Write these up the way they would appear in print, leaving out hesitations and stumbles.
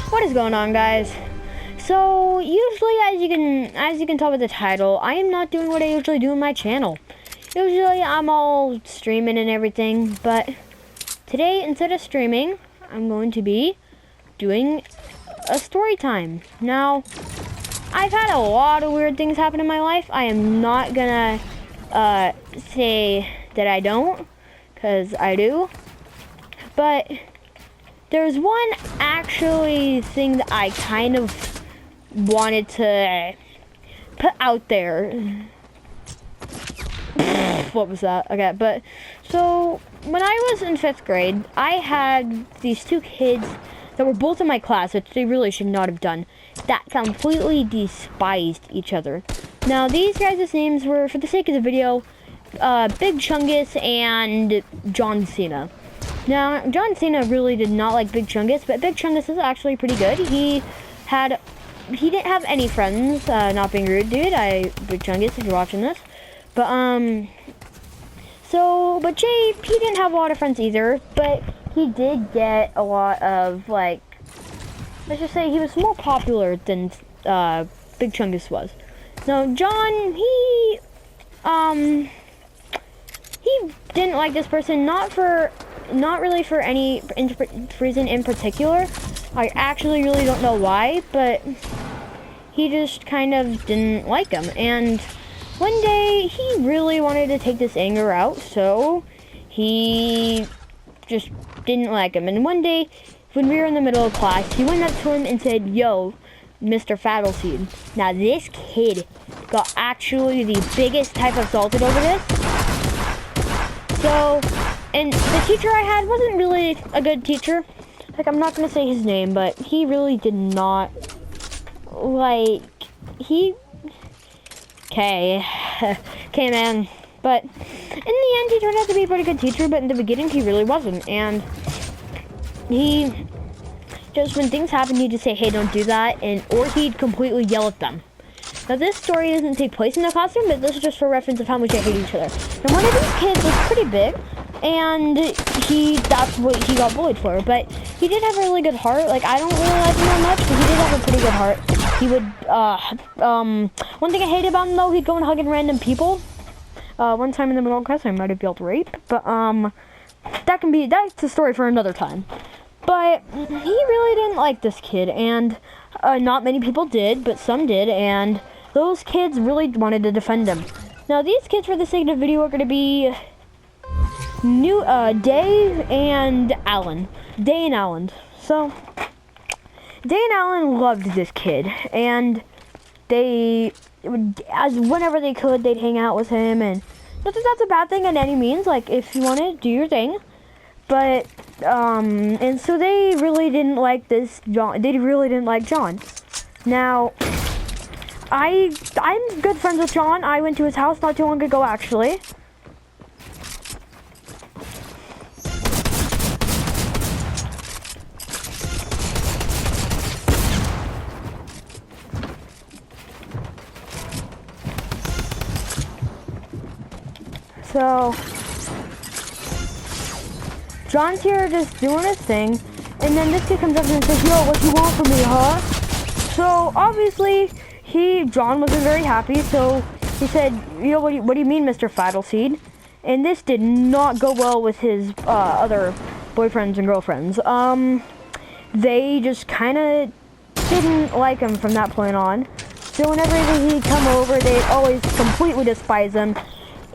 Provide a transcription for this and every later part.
What is going on, guys? So usually, as you can tell by the title, I am not doing what I usually do on my channel. Usually I'm all streaming and everything, but today instead of streaming, I'm going to be doing a story time. Now, I've had a lot of weird things happen in my life. I am not gonna say that I don't, because I do. But there's one actually thing that I kind of wanted to put out there. What was that? Okay, but so when I was in 5th grade, I had these two kids that were both in my class, which they really should not have done, that completely despised each other. Now, these guys' names were, for the sake of the video, Big Chungus and John Cena. Now, John Cena really did not like Big Chungus, but Big Chungus is actually pretty good. He didn't have any friends, not being rude, dude. Big Chungus, if you're watching this. But, but Jay, he didn't have a lot of friends either, but he did get a lot of, like, let's just say he was more popular than, Big Chungus was. Now, John, he didn't like this person, not really for any reason in particular. I actually really don't know why, but he just kind of didn't like him. And one day, he really wanted to take this anger out, so he just didn't like him. And one day, when we were in the middle of class, he went up to him and said, "Yo, Mr. Fattleseed." Now, this kid got actually the biggest type of assaulted over this. So, and the teacher I had wasn't really a good teacher. Like, I'm not going to say his name, but he really did not, like, Okay, man. But in the end, he turned out to be a pretty good teacher, but in the beginning, he really wasn't. And he just, when things happen, he'd just say, "Hey, don't do that," or he'd completely yell at them. Now, this story doesn't take place in the classroom, but this is just for reference of how much I hate each other. Now, one of these kids was pretty big, and that's what he got bullied for. But he did have a really good heart. Like, I don't really like him that much, but he did have a pretty good heart. He would, one thing I hated about him, though, he'd go and hug random people. One time in the middle of class, I might have yelled rape, but, that's a story for another time. But he really didn't like this kid, and, not many people did, but some did, and those kids really wanted to defend him. Now, these kids, for the sake of the video, are going to be Day and Alan. Day and Alan. So, Day and Alan loved this kid, and whenever they could, they'd hang out with him, and not that that's a bad thing in any means. Like, if you want to do your thing, but and so they really didn't like this John. They really didn't like John. Now, I'm good friends with John. I went to his house not too long ago, actually. So, John's here just doing his thing, and then this kid comes up and says, "Yo, what you want from me, huh?" So, obviously, John wasn't very happy, so he said, "Yo, what do you mean, Mr. Fattleseed?" And this did not go well with his other boyfriends and girlfriends. They just kind of didn't like him from that point on. So whenever he'd come over, they'd always completely despise him,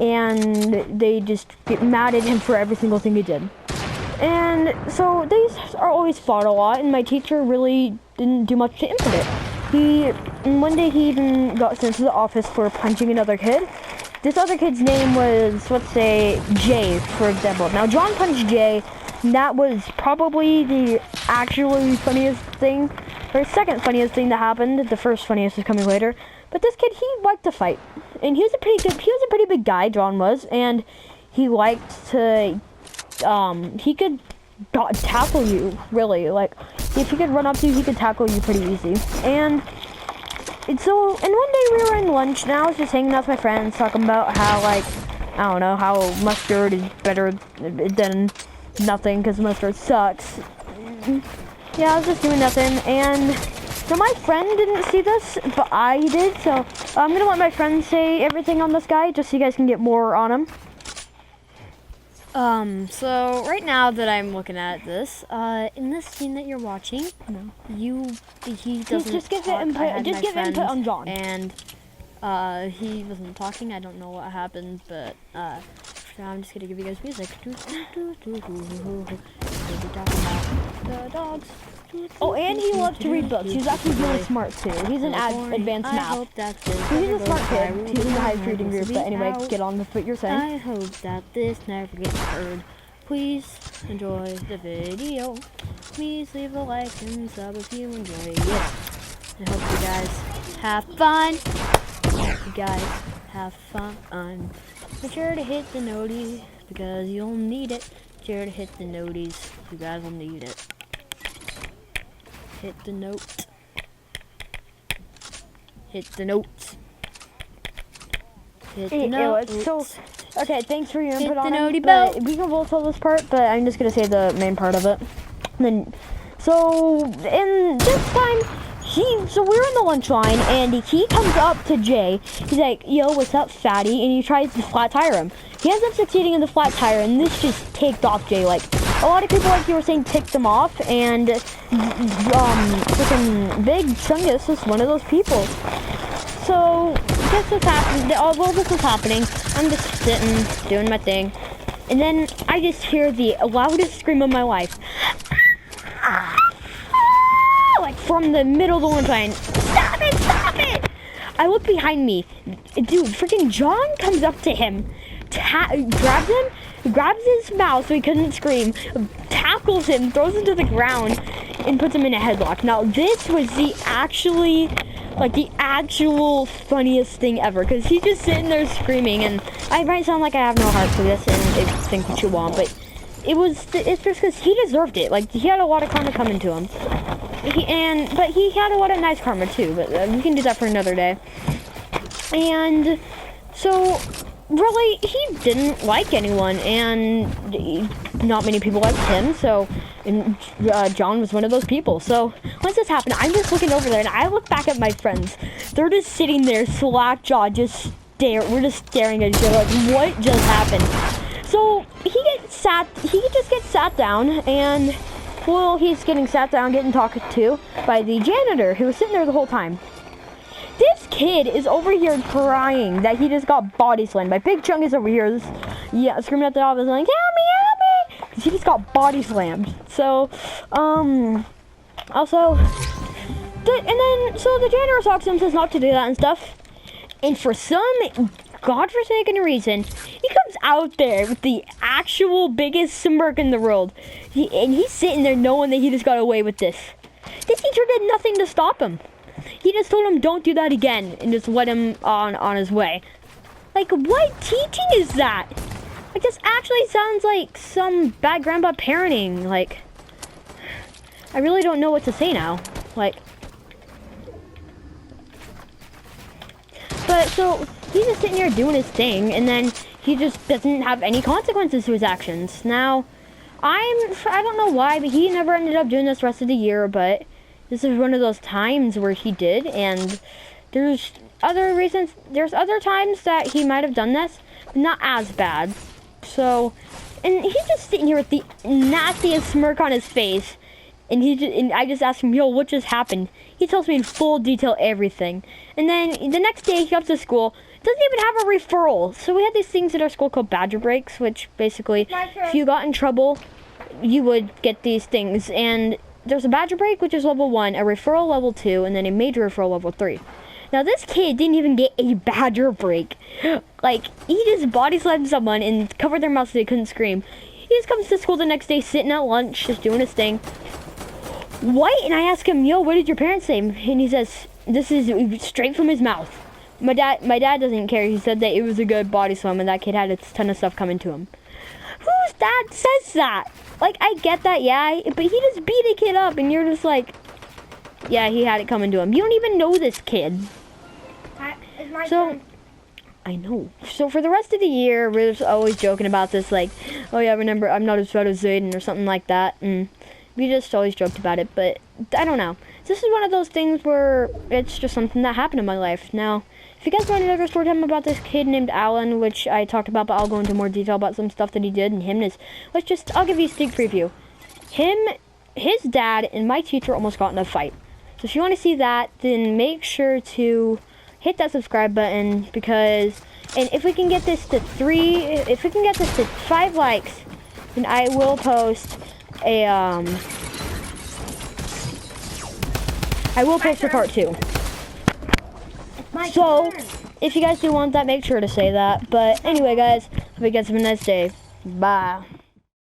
and they just get mad at him for every single thing he did. And so these are always fought a lot, and my teacher really didn't do much to implement it. One day he even got sent to the office for punching another kid. This other kid's name was, let's say, Jay, for example. Now, John punched Jay, and that was probably the actually funniest thing, or second funniest thing that happened. The first funniest is coming later. But this kid, he liked to fight, and he was a pretty big guy, John was, and he liked to, he could tackle you, really. Like, if he could run up to you, he could tackle you pretty easy. And one day we were in lunch, and I was just hanging out with my friends, talking about how, like, I don't know, how mustard is better than nothing, because mustard sucks. Yeah, I was just doing nothing, and so my friend didn't see this, but I did, so I'm gonna let my friend say everything on this guy, just so you guys can get more on him. So right now that I'm looking at this, in this scene that you're watching, he doesn't Just give talk. input. Just give input on John. And he wasn't talking. I don't know what happened, but so I'm just gonna give you guys music. We'll be talking about the dogs. Oh, and he loves to read books. He's actually really smart too. He's in advanced math. He's a smart kid. He's in the highest reading group. But anyway, get on with what you're saying. I hope that this never gets heard. Please enjoy the video. Please leave a like and sub if you enjoy it. I hope you guys have fun. I hope you guys have fun. Be sure to hit the noties because you'll need it. Be sure to hit the noties. You guys will need it. Hit the note. Hit the notes. Hit the notes. So, okay, thanks for your input Hit the on it. notey But belt. we can both tell this part, but I'm just gonna say the main part of it. And then, so in this time, so we're in the lunch line, and he comes up to Jay. He's like, "Yo, what's up, fatty?" And he tries to flat tire him. He ends up succeeding in the flat tire, and this just ticked off Jay. Like, a lot of people, like you were saying, ticked him off, and freaking Big Chungus is one of those people. So this was happening. While this was happening, I'm just sitting, doing my thing, and then I just hear the loudest scream of my life. Like from the middle of the lunch line. Stop it! Stop it! I look behind me. Dude, freaking John comes up to him, grabs his mouth so he couldn't scream, tackles him, throws him to the ground, and puts him in a headlock. Now, this was the actual funniest thing ever, because he's just sitting there screaming, and I might sound like I have no heart for this and think what you want, but it's just because he deserved it. Like, he had a lot of karma coming to him. But he had a lot of nice karma too, but we can do that for another day. And so, really, he didn't like anyone, and not many people liked him, so John was one of those people. So, once this happened, I'm just looking over there, and I look back at my friends. They're just sitting there, slack-jawed, we're just staring at each other like, what just happened? So, he just gets sat down, and well, he's getting sat down, getting talked to by the janitor who was sitting there the whole time. This kid is over here crying that he just got body slammed. My Big Chunk is over here, screaming at the office like, help me, because he just got body slammed. So, so the janitor talks to him, says not to do that and stuff. And for some godforsaken reason, he comes out there with the actual biggest smirk in the world. He's sitting there knowing that he just got away with this. The teacher did nothing to stop him. He just told him, don't do that again, and just let him on his way. Like, what teaching is that? Like, this actually sounds like some bad grandpa parenting. Like, I really don't know what to say now. Like, but so he's just sitting here doing his thing, and then he just doesn't have any consequences to his actions. Now, I don't know why, but he never ended up doing this the rest of the year, but this is one of those times where he did, and there's other reasons, there's other times that he might have done this, but not as bad. So, and he's just sitting here with the nastiest smirk on his face, and I just asked him, yo, what just happened? He tells me in full detail everything. And then the next day he comes to school, doesn't even have a referral. So we had these things at our school called badger breaks, which basically, if you got in trouble, you would get these things. And there's a badger break, which is level 1, a referral level 2, and then a major referral level 3. Now this kid didn't even get a badger break. Like, he just body slammed someone and covered their mouth so they couldn't scream. He just comes to school the next day, sitting at lunch, just doing his thing. What? And I ask him, yo, what did your parents say? And he says, this is straight from his mouth. My dad doesn't care. He said that it was a good body slam and that kid had a ton of stuff coming to him. Whose dad says that? Like, I get that, yeah, but he just beat a kid up and you're just like, yeah, he had it coming to him. You don't even know this kid. It's my turn. I know. So for the rest of the year, we're just always joking about this, like, oh yeah, remember, I'm not as fat as Zayden or something like that. And we just always joked about it, but I don't know. This is one of those things where it's just something that happened in my life. Now, if you guys want another story time about this kid named Alan, which I talked about, but I'll go into more detail about some stuff that he did and him, I'll give you a sneak preview. His dad and my teacher almost got in a fight. So if you want to see that, then make sure to hit that subscribe button, because, and if we can get this to 5 likes, then I will post a, for part 2. So, if you guys do want that, make sure to say that. But anyway, guys, hope you guys have a nice day. Bye.